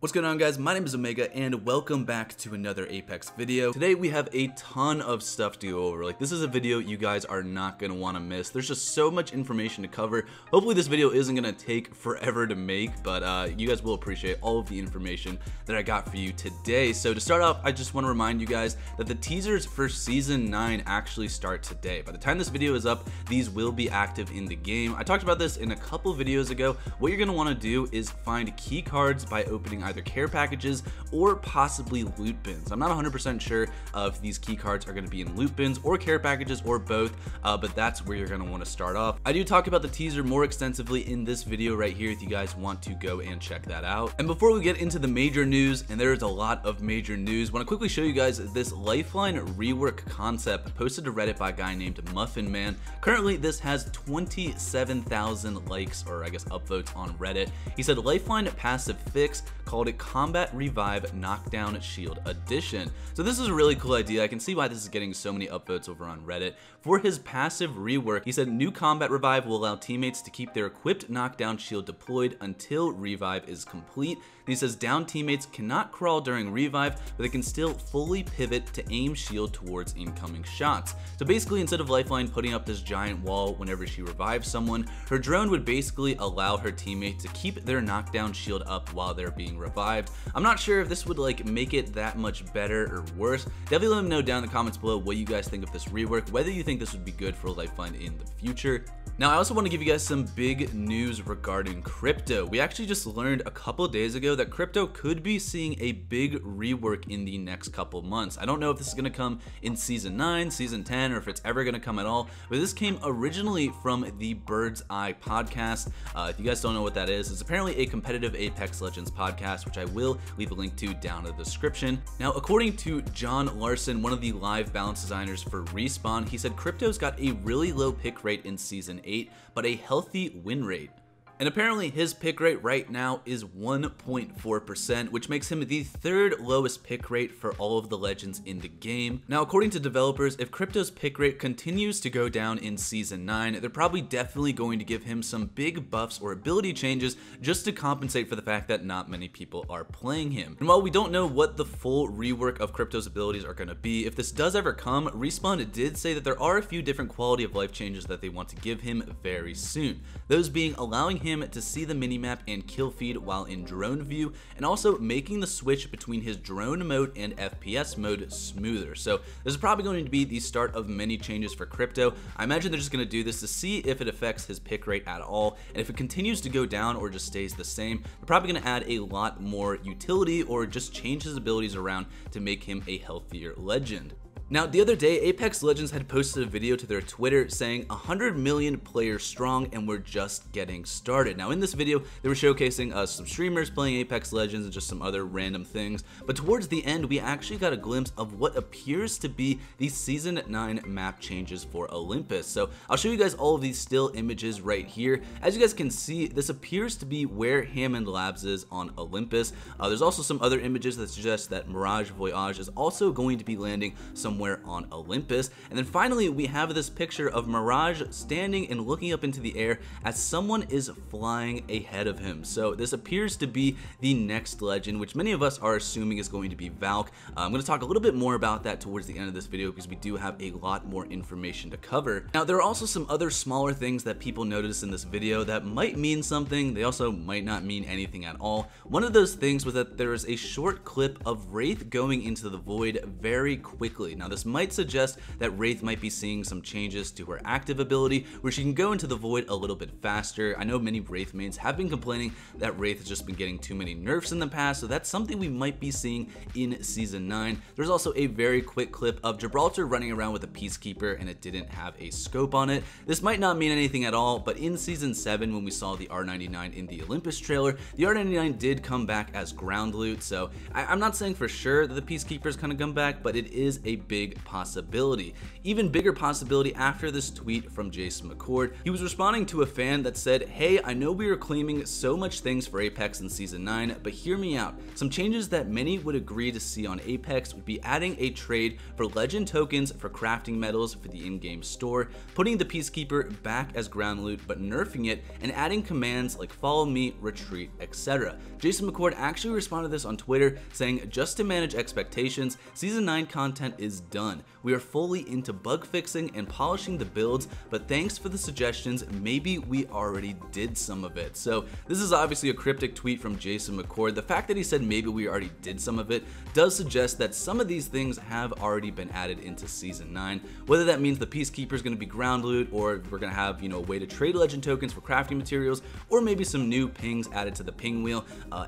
What's going on, guys? My name is Omega and welcome back to another Apex video. Today we have a ton of stuff to go over. Like, this is a video you guys are not going to want to miss. There's just so much information to cover. Hopefully this video isn't going to take forever to make, but you guys will appreciate all of the information that I got for you today. So to start off, I just want to remind you guys that the teasers for Season 9 actually start today. By the time this video is up, these will be active in the game. I talked about this in a couple videos ago. What you're going to want to do is find key cards by opening either care packages or possibly loot bins. I'm not 100% sure if these key cards are going to be in loot bins or care packages or both, but that's where you're going to want to start off. I do talk about the teaser more extensively in this video right here if you guys want to go and check that out. And before we get into the major news, and there is a lot of major news, I want to quickly show you guys this Lifeline rework concept posted to Reddit by a guy named Muffin Man. Currently this has 27,000 likes, or I guess upvotes on Reddit. He said Lifeline passive fix, called it Combat Revive Knockdown Shield Edition. So this is a really cool idea. I can see why this is getting so many upvotes over on Reddit. For his passive rework, he said new Combat Revive will allow teammates to keep their equipped knockdown shield deployed until Revive is complete. And he says down teammates cannot crawl during Revive, but they can still fully pivot to aim shield towards incoming shots. So basically, instead of Lifeline putting up this giant wall whenever she revives someone, her drone would basically allow her teammate to keep their knockdown shield up while they're being revived. I'm not sure if this would like make it that much better or worse. Definitely let me know down in the comments below what you guys think of this rework, whether you think this would be good for Lifeline in the future. Now, I also want to give you guys some big news regarding crypto. We actually just learned a couple days ago that crypto could be seeing a big rework in the next couple months. I don't know if this is going to come in Season 9, Season 10, or if it's ever going to come at all, but this came originally from the Bird's Eye podcast. If you guys don't know what that is, it's apparently a competitive Apex Legends podcast, which I will leave a link to down in the description. Now, according to John Larson, one of the live balance designers for Respawn, he said crypto's got a really low pick rate in Season 8, but a healthy win rate. And apparently his pick rate right now is 1.4%, which makes him the third lowest pick rate for all of the legends in the game. Now, according to developers, if Crypto's pick rate continues to go down in Season 9, they're probably definitely going to give him some big buffs or ability changes just to compensate for the fact that not many people are playing him. And while we don't know what the full rework of Crypto's abilities are going to be, if this does ever come, Respawn did say that there are a few different quality of life changes that they want to give him very soon. Those being allowing him to see the minimap and kill feed while in drone view, and also making the switch between his drone mode and FPS mode smoother. So this is probably going to be the start of many changes for Crypto. I imagine they're just going to do this to see if it affects his pick rate at all, and if it continues to go down or just stays the same, they're probably going to add a lot more utility or just change his abilities around to make him a healthier legend. Now, the other day, Apex Legends had posted a video to their Twitter saying 100 million players strong and we're just getting started. Now, in this video, they were showcasing some streamers playing Apex Legends and just some other random things. But towards the end, we actually got a glimpse of what appears to be the Season 9 map changes for Olympus. So I'll show you guys all of these still images right here. As you guys can see, this appears to be where Hammond Labs is on Olympus. There's also some other images that suggest that Mirage Voyage is also going to be landing somewhere on Olympus. And then finally, we have this picture of Mirage standing and looking up into the air as someone is flying ahead of him. So this appears to be the next legend, which many of us are assuming is going to be Valk. I'm going to talk a little bit more about that towards the end of this video because we do have a lot more information to cover. Now, there are also some other smaller things that people noticed in this video that might mean something. They also might not mean anything at all. One of those things was that there is a short clip of Wraith going into the void very quickly. Now, this might suggest that Wraith might be seeing some changes to her active ability where she can go into the void a little bit faster. I know many Wraith mains have been complaining that Wraith has just been getting too many nerfs in the past, so that's something we might be seeing in Season 9. There's also a very quick clip of Gibraltar running around with a Peacekeeper and it didn't have a scope on it. This might not mean anything at all, but in Season 7 when we saw the R99 in the Olympus trailer, the R99 did come back as ground loot, so I'm not saying for sure that the Peacekeeper is going to come back, but it is a big big possibility. Even bigger possibility after this tweet from Jason McCord. He was responding to a fan that said, "Hey, I know we are claiming so much things for Apex in Season 9, but hear me out. Some changes that many would agree to see on Apex would be adding a trade for legend tokens for crafting medals for the in-game store, putting the Peacekeeper back as ground loot but nerfing it, and adding commands like follow me, retreat, etc." Jason McCord actually responded to this on Twitter saying, "Just to manage expectations, Season 9 content is done. We are fully into bug fixing and polishing the builds, but thanks for the suggestions, maybe we already did some of it." So this is obviously a cryptic tweet from Jason McCord. The fact that he said maybe we already did some of it does suggest that some of these things have already been added into Season 9. Whether that means the Peacekeeper is going to be ground loot, or we're going to have, a way to trade legend tokens for crafting materials, or maybe some new pings added to the ping wheel.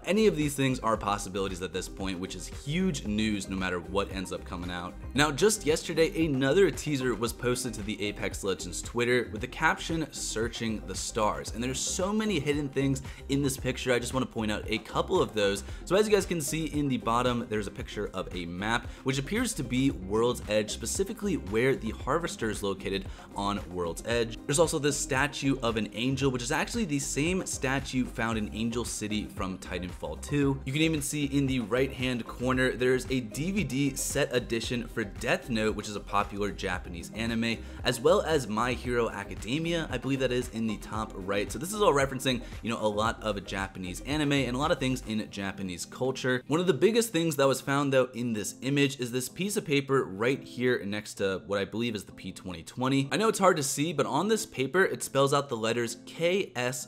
Any of these things are possibilities at this point, which is huge news no matter what ends up coming out. Now, just yesterday, another teaser was posted to the Apex Legends Twitter with the caption, "Searching the Stars." And there's so many hidden things in this picture. I just want to point out a couple of those. So as you guys can see in the bottom, there's a picture of a map, which appears to be World's Edge, specifically where the Harvester is located on World's Edge. There's also this statue of an angel, which is actually the same statue found in Angel City from Titanfall 2. You can even see in the right-hand corner, there's a DVD set edition for Death Note, which is a popular Japanese anime, as well as My Hero Academia, I believe that is in the top right. So this is all referencing, a lot of Japanese anime and a lot of things in Japanese culture. One of the biggest things that was found though in this image is this piece of paper right here next to what I believe is the P2020. I know it's hard to see, but on this paper, it spells out the letters KSRVK.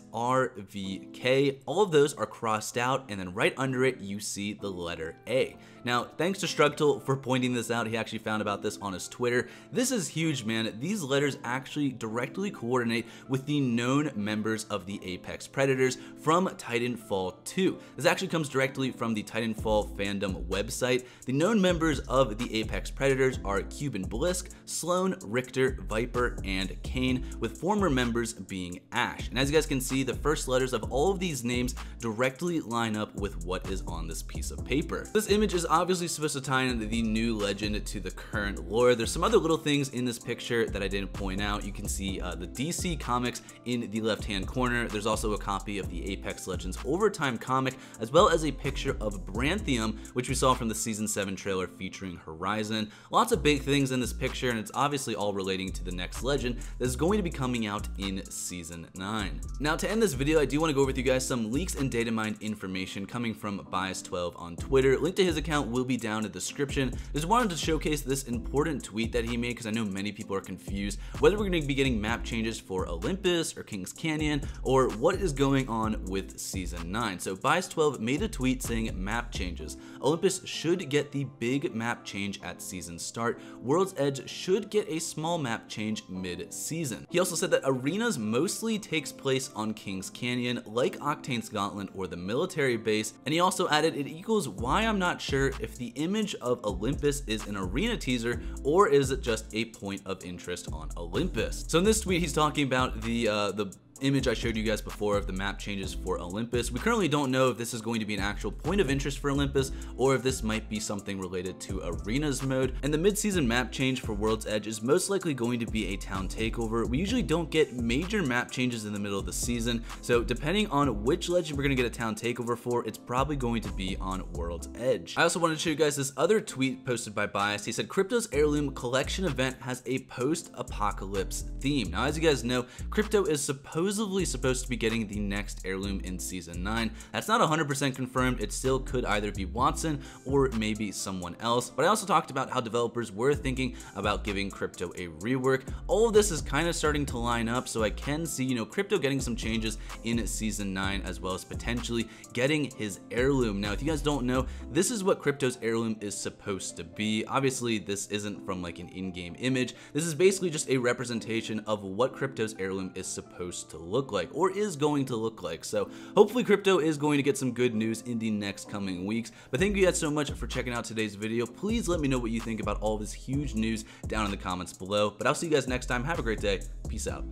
All of those are crossed out, and then right under it, you see the letter A. Now, thanks to Structal for pointing this out. He actually found about this on his Twitter. This is huge, man. These letters actually directly coordinate with the known members of the Apex Predators from Titanfall 2. This actually comes directly from the Titanfall fandom website. The known members of the Apex Predators are Cuban Blisk, Sloan, Richter, Viper, and Kane, with former members being Ash. And as you guys can see, the first letters of all of these names directly line up with what is on this piece of paper. This image is obviously supposed to tie in the new legend to the current lore. There's some other little things in this picture that I didn't point out. You can see the DC comics in the left-hand corner. There's also a copy of the Apex Legends Overtime comic, as well as a picture of Branthium, which we saw from the Season 7 trailer featuring Horizon. Lots of big things in this picture, and it's obviously all relating to the next legend that is going to be coming out in Season 9. Now, to end this video, I do want to go over with you guys some leaks and data mined information coming from Bias12 on Twitter. Link to his account will be down in the description. Just wanted to showcase this important tweet that he made because I know many people are confused whether we're going to be getting map changes for Olympus or Kings Canyon, or what is going on with Season 9. So Bias12 made a tweet saying map changes. Olympus should get the big map change at season start. World's Edge should get a small map change mid-season. He also said that arenas mostly takes place on Kings Canyon, like Octane's Gauntlet or the military base, and he also added it equals why I'm not sure if the image of Olympus is an arena teaser or is it just a point of interest on Olympus. So in this tweet, he's talking about the image I showed you guys before of the map changes for Olympus. We currently don't know if this is going to be an actual point of interest for Olympus or if this might be something related to arenas mode. And the mid-season map change for World's Edge is most likely going to be a town takeover. We usually don't get major map changes in the middle of the season, so depending on which legend we're going to get a town takeover for, it's probably going to be on World's Edge. I also wanted to show you guys this other tweet posted by Bias. He said Crypto's Heirloom collection event has a post-apocalypse theme. Now, as you guys know, Crypto is supposedly supposed to be getting the next heirloom in Season 9. That's not 100% confirmed. It still could either be Watson or maybe someone else. But I also talked about how developers were thinking about giving Crypto a rework. All of this is kind of starting to line up, so I can see, Crypto getting some changes in Season 9, as well as potentially getting his heirloom. Now, if you guys don't know, this is what Crypto's heirloom is supposed to be. Obviously, this isn't from like an in-game image. This is basically just a representation of what Crypto's heirloom is supposed to look like, or is going to look like. So hopefully Crypto is going to get some good news in the next coming weeks. But thank you guys so much for checking out today's video. Please let me know what you think about all this huge news down in the comments below. But I'll see you guys next time. Have a great day. Peace out.